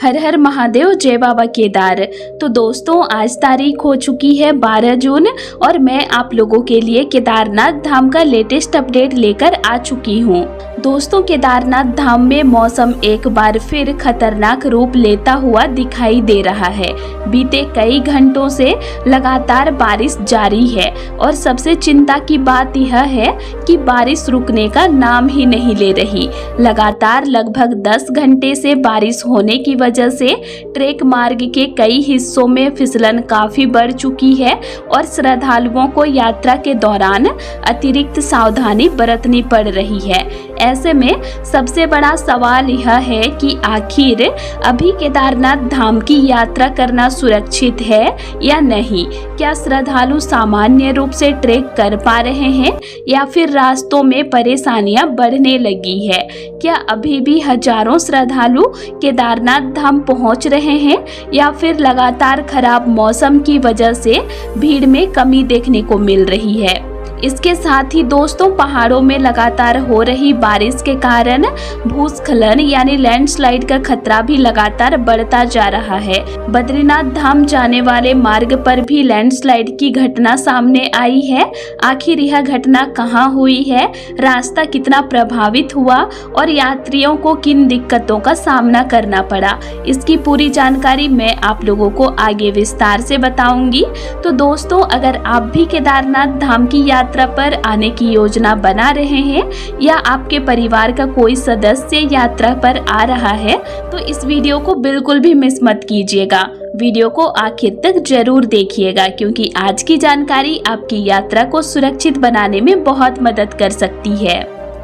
हर हर महादेव, जय बाबा केदार। तो दोस्तों, आज तारीख हो चुकी है 12 जून और मैं आप लोगों के लिए केदारनाथ धाम का लेटेस्ट अपडेट लेकर आ चुकी हूँ। दोस्तों, केदारनाथ धाम में मौसम एक बार फिर खतरनाक रूप लेता हुआ दिखाई दे रहा है। बीते कई घंटों से लगातार बारिश जारी है और सबसे चिंता की बात यह है कि बारिश रुकने का नाम ही नहीं ले रही। लगातार लगभग 10 घंटे से बारिश होने की वजह से ट्रेक मार्ग के कई हिस्सों में फिसलन काफी बढ़ चुकी है और श्रद्धालुओं को यात्रा के दौरान अतिरिक्त सावधानी बरतनी पड़ रही है। ऐसे में सबसे बड़ा सवाल यह है कि आखिर अभी केदारनाथ धाम की यात्रा करना सुरक्षित है या नहीं। क्या श्रद्धालु सामान्य रूप से ट्रेक कर पा रहे हैं या फिर रास्तों में परेशानियां बढ़ने लगी है। क्या अभी भी हजारों श्रद्धालु केदारनाथ धाम पहुंच रहे हैं या फिर लगातार खराब मौसम की वजह से भीड़ में कमी देखने को मिल रही है। इसके साथ ही दोस्तों, पहाड़ों में लगातार हो रही बारिश के कारण भूस्खलन यानी लैंडस्लाइड का खतरा भी लगातार बढ़ता जा रहा है। बद्रीनाथ धाम जाने वाले मार्ग पर भी लैंडस्लाइड की घटना सामने आई है। आखिर यह घटना कहां हुई है, रास्ता कितना प्रभावित हुआ और यात्रियों को किन दिक्कतों का सामना करना पड़ा, इसकी पूरी जानकारी मैं आप लोगों को आगे विस्तार से बताऊंगी। तो दोस्तों, अगर आप भी केदारनाथ धाम की यात्रा पर आने की योजना बना रहे हैं या आपके परिवार का कोई सदस्य यात्रा पर आ रहा है तो इस वीडियो को बिल्कुल भी मिस मत कीजिएगा। वीडियो को आखिर तक जरूर देखिएगा क्योंकि आज की जानकारी आपकी यात्रा को सुरक्षित बनाने में बहुत मदद कर सकती है।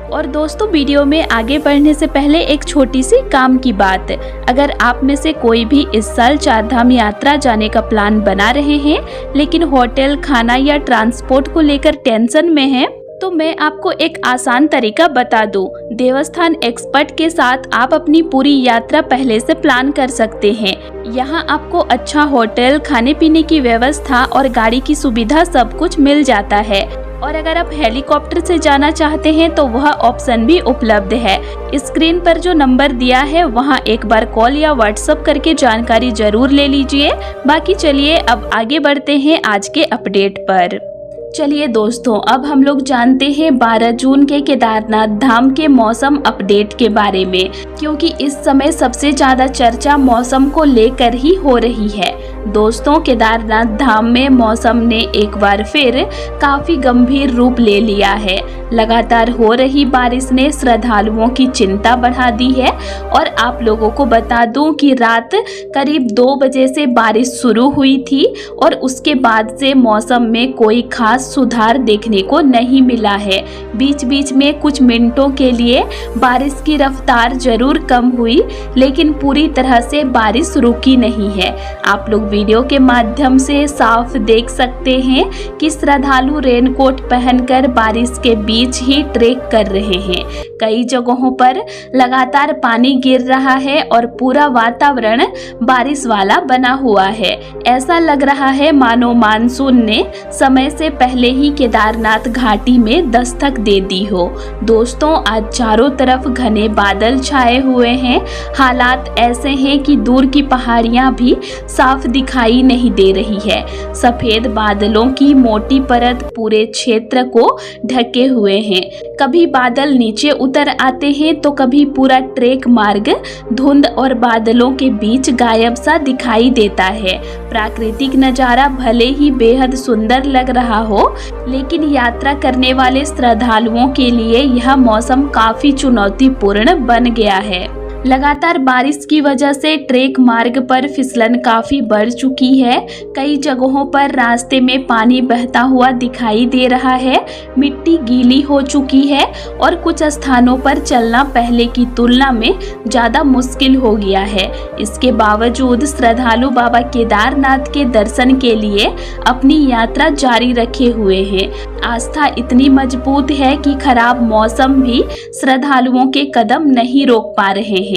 और दोस्तों, वीडियो में आगे बढ़ने से पहले एक छोटी सी काम की बात। अगर आप में से कोई भी इस साल चारधाम यात्रा जाने का प्लान बना रहे हैं लेकिन होटल, खाना या ट्रांसपोर्ट को लेकर टेंशन में है तो मैं आपको एक आसान तरीका बता दूं। देवस्थान एक्सपर्ट के साथ आप अपनी पूरी यात्रा पहले से प्लान कर सकते हैं। यहाँ आपको अच्छा होटल, खाने पीने की व्यवस्था और गाड़ी की सुविधा सब कुछ मिल जाता है। और अगर आप हेलीकॉप्टर से जाना चाहते हैं तो वह ऑप्शन भी उपलब्ध है। स्क्रीन पर जो नंबर दिया है वहां एक बार कॉल या व्हाट्सएप करके जानकारी जरूर ले लीजिए। बाकी चलिए अब आगे बढ़ते हैं आज के अपडेट पर। चलिए दोस्तों, अब हम लोग जानते हैं 12 जून के केदारनाथ धाम के मौसम अपडेट के बारे में, क्योंकि इस समय सबसे ज्यादा चर्चा मौसम को लेकर ही हो रही है। दोस्तों, केदारनाथ धाम में मौसम ने एक बार फिर काफी गंभीर रूप ले लिया है। लगातार हो रही बारिश ने श्रद्धालुओं की चिंता बढ़ा दी है और आप लोगों को बता दूं कि रात करीब 2 बजे से बारिश शुरू हुई थी और उसके बाद से मौसम में कोई खास सुधार देखने को नहीं मिला है। बीच बीच में कुछ मिनटों के लिए बारिश की रफ्तार जरूर कम हुई लेकिन पूरी तरह से बारिश रुकी नहीं है। आप लोग वीडियो के माध्यम से साफ देख सकते हैं कि श्रद्धालु रेनकोट पहनकर बारिश के बीच ही ट्रेक कर रहे हैं। कई जगहों पर लगातार पानी गिर रहा है और पूरा वातावरण बारिश वाला बना हुआ है। ऐसा लग रहा है मानो मानसून ने समय से पहले ही केदारनाथ घाटी में दस्तक दे दी हो। दोस्तों, आज चारों तरफ घने बादल छाए हुए हैं। हालात ऐसे हैं कि दूर की पहाड़ियां भी साफ दिखाई नहीं दे रही है। सफेद बादलों की मोटी परत पूरे क्षेत्र को ढके हुए हैं। कभी बादल नीचे उतर आते हैं तो कभी पूरा ट्रेक मार्ग धुंध और बादलों के बीच गायब सा दिखाई देता है। प्राकृतिक नजारा भले ही बेहद सुंदर लग रहा हो लेकिन यात्रा करने वाले श्रद्धालुओं के लिए यह मौसम काफी चुनौतीपूर्ण बन गया है। लगातार बारिश की वजह से ट्रेक मार्ग पर फिसलन काफी बढ़ चुकी है। कई जगहों पर रास्ते में पानी बहता हुआ दिखाई दे रहा है। मिट्टी गीली हो चुकी है और कुछ स्थानों पर चलना पहले की तुलना में ज्यादा मुश्किल हो गया है। इसके बावजूद श्रद्धालु बाबा केदारनाथ के दर्शन के लिए अपनी यात्रा जारी रखे हुए हैं। आस्था इतनी मजबूत है कि खराब मौसम भी श्रद्धालुओं के कदम नहीं रोक पा रहे हैं।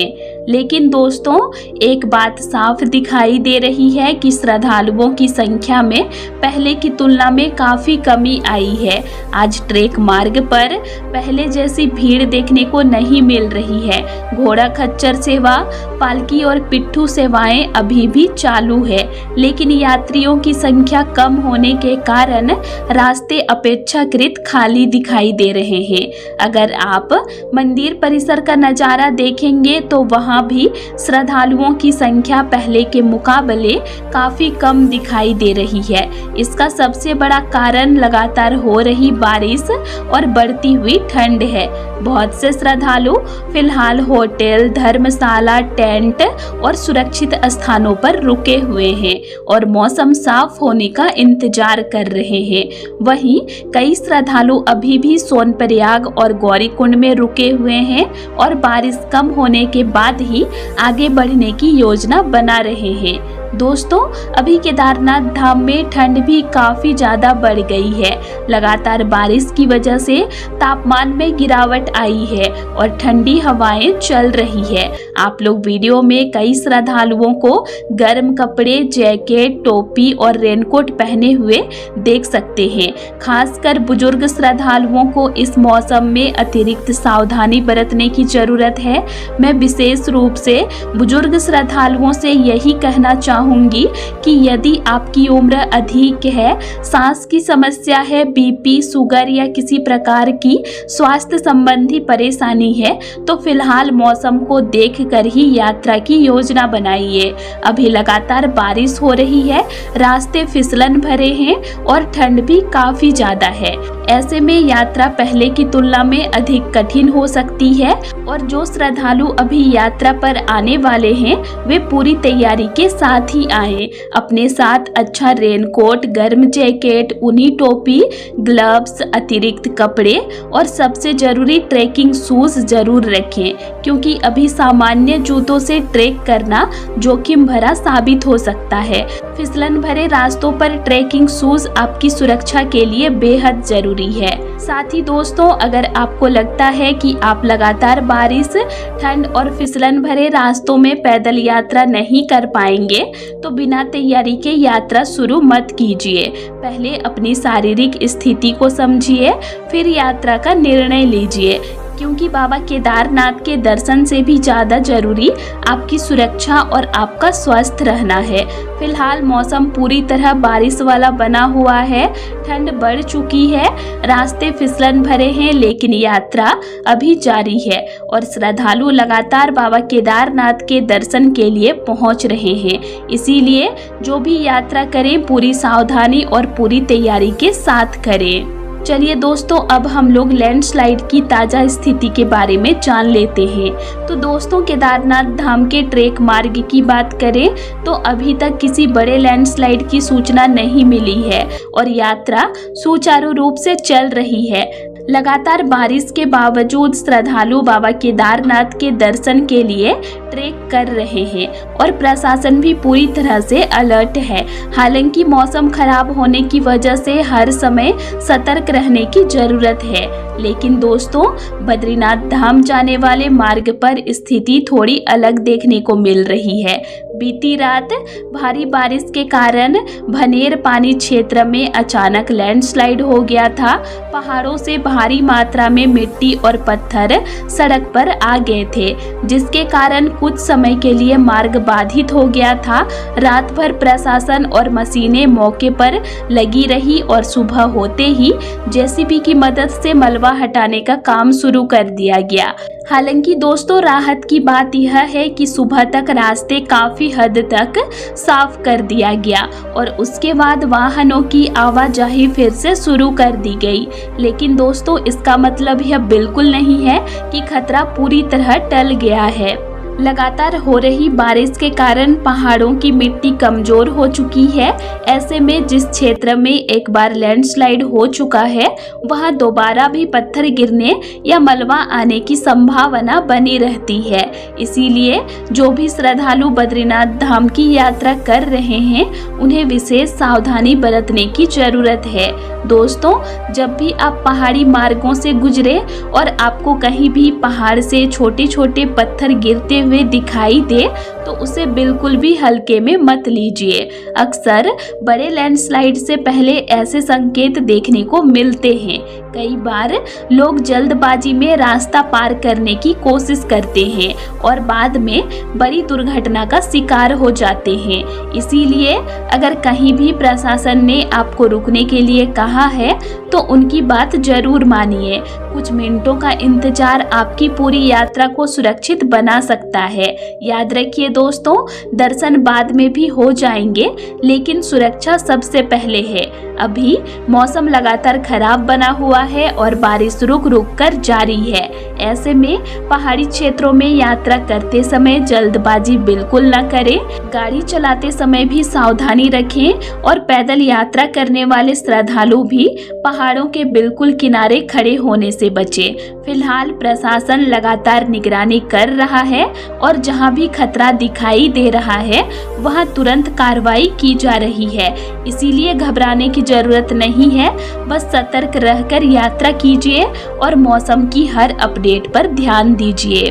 लेकिन दोस्तों एक बात साफ दिखाई दे रही है कि श्रद्धालुओं की संख्या में पहले की तुलना में काफी कमी आई है। आज ट्रेक मार्ग पर पहले जैसी भीड़ देखने को नहीं मिल रही है। घोड़ा खच्चर सेवा, पालकी और पिट्ठू सेवाएं अभी भी चालू है, लेकिन यात्रियों की संख्या कम होने के कारण रास्ते अपेक्षाकृत खाली दिखाई दे रहे हैं। अगर आप मंदिर परिसर का नजारा देखेंगे तो वहां भी श्रद्धालुओं की संख्या पहले के मुकाबले काफी कम दिखाई दे रही है। इसका सबसे बड़ा कारण लगातार हो रही बारिश और बढ़ती हुई ठंड है। बहुत से श्रद्धालु फिलहाल होटल, धर्मशाला, टेंट और सुरक्षित स्थानों पर रुके हुए हैं और मौसम साफ होने का इंतजार कर रहे हैं। वहीं कई श्रद्धालु अभी भी सोनप्रयाग और गौरीकुंड में रुके हुए हैं और बारिश कम होने के बाद ही आगे बढ़ने की योजना बना रहे हैं। दोस्तों अभी केदारनाथ धाम में ठंड भी काफी ज्यादा बढ़ गई है। लगातार बारिश की वजह से तापमान में गिरावट आई है और ठंडी हवाएं चल रही है। आप लोग वीडियो में कई श्रद्धालुओं को गर्म कपड़े, जैकेट, टोपी और रेनकोट पहने हुए देख सकते हैं। खासकर बुजुर्ग श्रद्धालुओं को इस मौसम में अतिरिक्त सावधानी बरतने की जरूरत है। मैं विशेष रूप से बुजुर्ग श्रद्धालुओं से यही कहना चाहूंगी कि यदि आपकी उम्र अधिक है, सांस की समस्या है, बीपी, शुगर या किसी प्रकार की स्वास्थ्य संबंधी परेशानी है तो फिलहाल मौसम को देखकर ही यात्रा की योजना बनाइए। अभी लगातार बारिश हो रही है, रास्ते फिसलन भरे हैं और ठंड भी काफी ज्यादा है। ऐसे में यात्रा पहले की तुलना में अधिक कठिन हो सकती है और जो श्रद्धालु अभी यात्रा पर आने वाले हैं वे पूरी तैयारी के साथ ही आए। अपने साथ अच्छा रेनकोट, गर्म जैकेट, ऊनी टोपी, ग्लव्स, अतिरिक्त कपड़े और सबसे जरूरी ट्रैकिंग शूज जरूर रखें, क्योंकि अभी सामान्य जूतों से ट्रैक करना जोखिम भरा साबित हो सकता है। फिसलन भरे रास्तों पर ट्रैकिंग शूज आपकी सुरक्षा के लिए बेहद जरूरी है। साथ ही दोस्तों अगर आपको लगता है कि आप लगातार बारिश, ठंड और फिसलन भरे रास्तों में पैदल यात्रा नहीं कर पाएंगे तो बिना तैयारी के यात्रा शुरू मत कीजिए। पहले अपनी शारीरिक स्थिति को समझिए, फिर यात्रा का निर्णय लीजिए, क्योंकि बाबा केदारनाथ के दर्शन से भी ज़्यादा जरूरी आपकी सुरक्षा और आपका स्वस्थ रहना है। फिलहाल मौसम पूरी तरह बारिश वाला बना हुआ है, ठंड बढ़ चुकी है, रास्ते फिसलन भरे हैं, लेकिन यात्रा अभी जारी है और श्रद्धालु लगातार बाबा केदारनाथ के दर्शन के लिए पहुंच रहे हैं। इसीलिए जो भी यात्रा करें पूरी सावधानी और पूरी तैयारी के साथ करें। चलिए दोस्तों अब हम लोग लैंडस्लाइड की ताज़ा स्थिति के बारे में जान लेते हैं। तो दोस्तों केदारनाथ धाम के ट्रेक मार्ग की बात करें तो अभी तक किसी बड़े लैंडस्लाइड की सूचना नहीं मिली है और यात्रा सुचारू रूप से चल रही है। लगातार बारिश के बावजूद श्रद्धालु बाबा केदारनाथ के दर्शन के लिए ट्रेक कर रहे हैं और प्रशासन भी पूरी तरह से अलर्ट है। हालांकि मौसम खराब होने की वजह से हर समय सतर्क रहने की जरूरत है, लेकिन दोस्तों बद्रीनाथ धाम जाने वाले मार्ग पर स्थिति थोड़ी अलग देखने को मिल रही है। बीती रात भारी बारिश के कारण भनेर पानी क्षेत्र में अचानक लैंडस्लाइड हो गया था। पहाड़ों से भारी मात्रा में मिट्टी और पत्थर सड़क पर आ गए थे, जिसके कारण कुछ समय के लिए मार्ग बाधित हो गया था। रात भर प्रशासन और मशीनें मौके पर लगी रही और सुबह होते ही जेसीबी की मदद से मलबा हटाने का काम शुरू कर दिया गया। हालांकि दोस्तों राहत की बात यह है कि सुबह तक रास्ते काफी हद तक साफ कर दिया गया और उसके बाद वाहनों की आवाजाही फिर से शुरू कर दी गई। लेकिन दोस्तों इसका मतलब यह बिल्कुल नहीं है कि खतरा पूरी तरह टल गया है। लगातार हो रही बारिश के कारण पहाड़ों की मिट्टी कमजोर हो चुकी है। ऐसे में जिस क्षेत्र में एक बार लैंडस्लाइड हो चुका है वहां दोबारा भी पत्थर गिरने या मलबा आने की संभावना बनी रहती है। इसीलिए जो भी श्रद्धालु बद्रीनाथ धाम की यात्रा कर रहे हैं उन्हें विशेष सावधानी बरतने की जरूरत है। दोस्तों जब भी आप पहाड़ी मार्गों से गुजरे और आपको कहीं भी पहाड़ से छोटे छोटे पत्थर गिरते हुए दिखाई दे तो उसे बिल्कुल भी हल्के में मत लीजिए। अक्सर बड़े लैंडस्लाइड से पहले ऐसे संकेत देखने को मिलते हैं। कई बार लोग जल्दबाजी में रास्ता पार करने की कोशिश करते हैं और बाद में बड़ी दुर्घटना का शिकार हो जाते हैं। इसीलिए अगर कहीं भी प्रशासन ने आपको रुकने के लिए कहा है तो उनकी बात जरूर मानिए। कुछ मिनटों का इंतजार आपकी पूरी यात्रा को सुरक्षित बना सकता है। याद रखिए दोस्तों, दर्शन बाद में भी हो जाएंगे, लेकिन सुरक्षा सबसे पहले है। अभी मौसम लगातार खराब बना हुआ है और बारिश रुक रुक कर जारी है। ऐसे में पहाड़ी क्षेत्रों में यात्रा करते समय जल्दबाजी बिल्कुल न करें। गाड़ी चलाते समय भी सावधानी रखें और पैदल यात्रा करने वाले श्रद्धालु भी पहाड़ों के बिल्कुल किनारे खड़े होने से बचें। फिलहाल प्रशासन लगातार निगरानी कर रहा है और जहां भी खतरा दिखाई दे रहा है वहां तुरंत कार्रवाई की जा रही है। इसीलिए घबराने की जरूरत नहीं है, बस सतर्क रहकर यात्रा कीजिए और मौसम की हर अपडेट पर ध्यान दीजिए।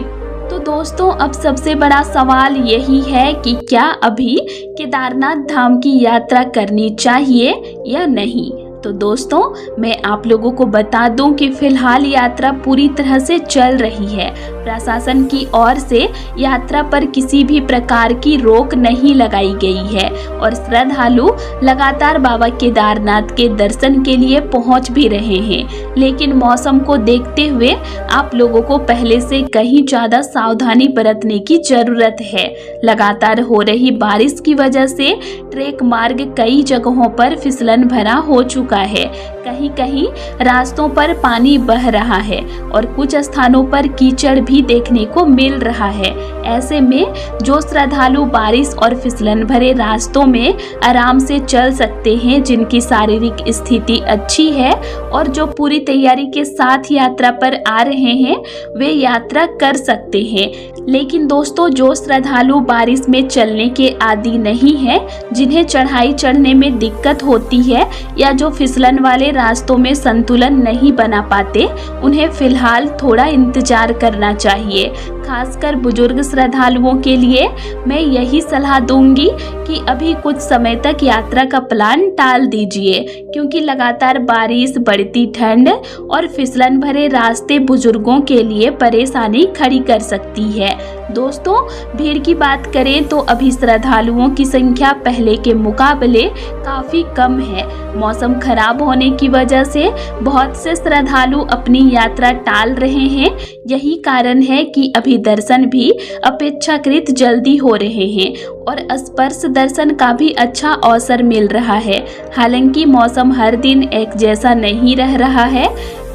तो दोस्तों, अब सबसे बड़ा सवाल यही है कि क्या अभी केदारनाथ धाम की यात्रा करनी चाहिए या नहीं। तो दोस्तों, मैं आप लोगों को बता दूं कि फिलहाल यात्रा पूरी तरह से चल रही है। प्रशासन की ओर से यात्रा पर किसी भी प्रकार की रोक नहीं लगाई गई है और श्रद्धालु लगातार बाबा केदारनाथ के दर्शन के लिए पहुंच भी रहे हैं। लेकिन मौसम को देखते हुए आप लोगों को पहले से कहीं ज्यादा सावधानी बरतने की जरूरत है। लगातार हो रही बारिश की वजह से ट्रेक मार्ग कई जगहों पर फिसलन भरा हो चुका है। कहीं कहीं रास्तों पर पानी बह रहा है और कुछ स्थानों पर कीचड़ भी देखने को मिल रहा है। ऐसे में जो श्रद्धालु बारिश और फिसलन भरे रास्तों में आराम से चल सकते हैं, जिनकी शारीरिक स्थिति अच्छी है और जो पूरी तैयारी के साथ यात्रा पर आ रहे हैं, वे यात्रा कर सकते हैं। लेकिन दोस्तों, जो श्रद्धालु बारिश में चलने के आदी नहीं है, जिन्हें चढ़ाई चढ़ने में दिक्कत होती है या जो फिसलन वाले रास्तों में संतुलन नहीं बना पाते, उन्हें फिलहाल थोड़ा इंतजार करना चाहिए। खासकर बुजुर्ग श्रद्धालुओं के लिए मैं यही सलाह दूंगी कि अभी कुछ समय तक यात्रा का प्लान टाल दीजिए, क्योंकि लगातार बारिश, बढ़ती ठंड और फिसलन भरे रास्ते बुजुर्गों के लिए परेशानी खड़ी कर सकती है। दोस्तों, भीड़ की बात करें तो अभी श्रद्धालुओं की संख्या पहले के मुकाबले काफी कम है। मौसम खराब होने की वजह से बहुत से श्रद्धालु अपनी यात्रा टाल रहे हैं। यही कारण है कि अभी दर्शन भी अपेक्षाकृत जल्दी हो रहे हैं और स्पर्श दर्शन का भी अच्छा अवसर मिल रहा है। हालांकि मौसम हर दिन एक जैसा नहीं रह रहा है।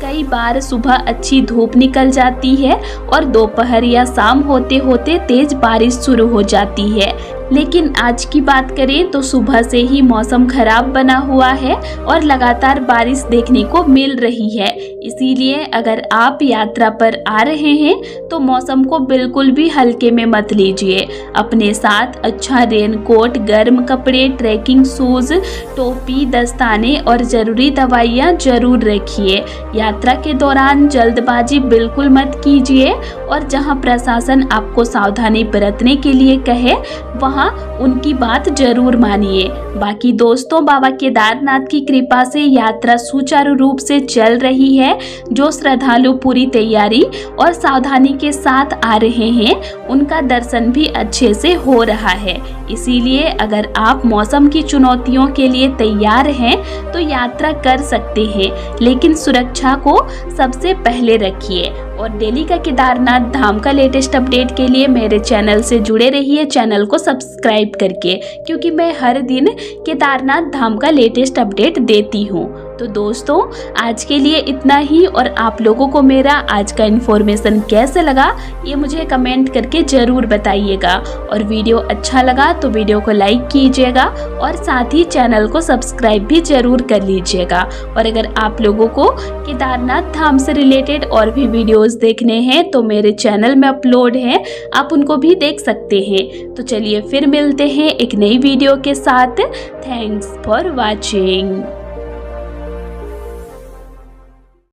कई बार सुबह अच्छी धूप निकल जाती है और दोपहर या शाम होते होते तेज बारिश शुरू हो जाती है। लेकिन आज की बात करें तो सुबह से ही मौसम खराब बना हुआ है और लगातार बारिश देखने को मिल रही है। इसीलिए अगर आप यात्रा पर आ रहे हैं तो मौसम को बिल्कुल भी हल्के में मत लीजिए। अपने साथ अच्छा रेनकोट, गर्म कपड़े, ट्रैकिंग शूज, टोपी, दस्ताने और जरूरी दवाइयाँ जरूर रखिए। यात्रा के दौरान जल्दबाजी बिल्कुल मत कीजिए और जहां प्रशासन आपको सावधानी बरतने के लिए कहे, वहां उनकी बात जरूर मानिए। बाकी दोस्तों, बाबा केदारनाथ की कृपा से यात्रा सुचारू रूप से चल रही है। जो श्रद्धालु पूरी तैयारी और सावधानी के साथ आ रहे हैं, उनका दर्शन भी अच्छे से हो रहा है। इसीलिए अगर आप मौसम की चुनौतियों के लिए तैयार हैं तो यात्रा कर सकते हैं, लेकिन सुरक्षा को सबसे पहले रखिए। और दिल्ली का केदारनाथ धाम का लेटेस्ट अपडेट के लिए मेरे चैनल से जुड़े रहिए, चैनल को सब्सक्राइब करके, क्योंकि मैं हर दिन केदारनाथ धाम का लेटेस्ट अपडेट देती हूँ। तो दोस्तों, आज के लिए इतना ही और आप लोगों को मेरा आज का इन्फॉर्मेशन कैसे लगा ये मुझे कमेंट करके ज़रूर बताइएगा। और वीडियो अच्छा लगा तो वीडियो को लाइक कीजिएगा और साथ ही चैनल को सब्सक्राइब भी ज़रूर कर लीजिएगा। और अगर आप लोगों को केदारनाथ धाम से रिलेटेड और भी वीडियोस देखने हैं तो मेरे चैनल में अपलोड हैं, आप उनको भी देख सकते हैं। तो चलिए फिर मिलते हैं एक नई वीडियो के साथ। Thanks for watching.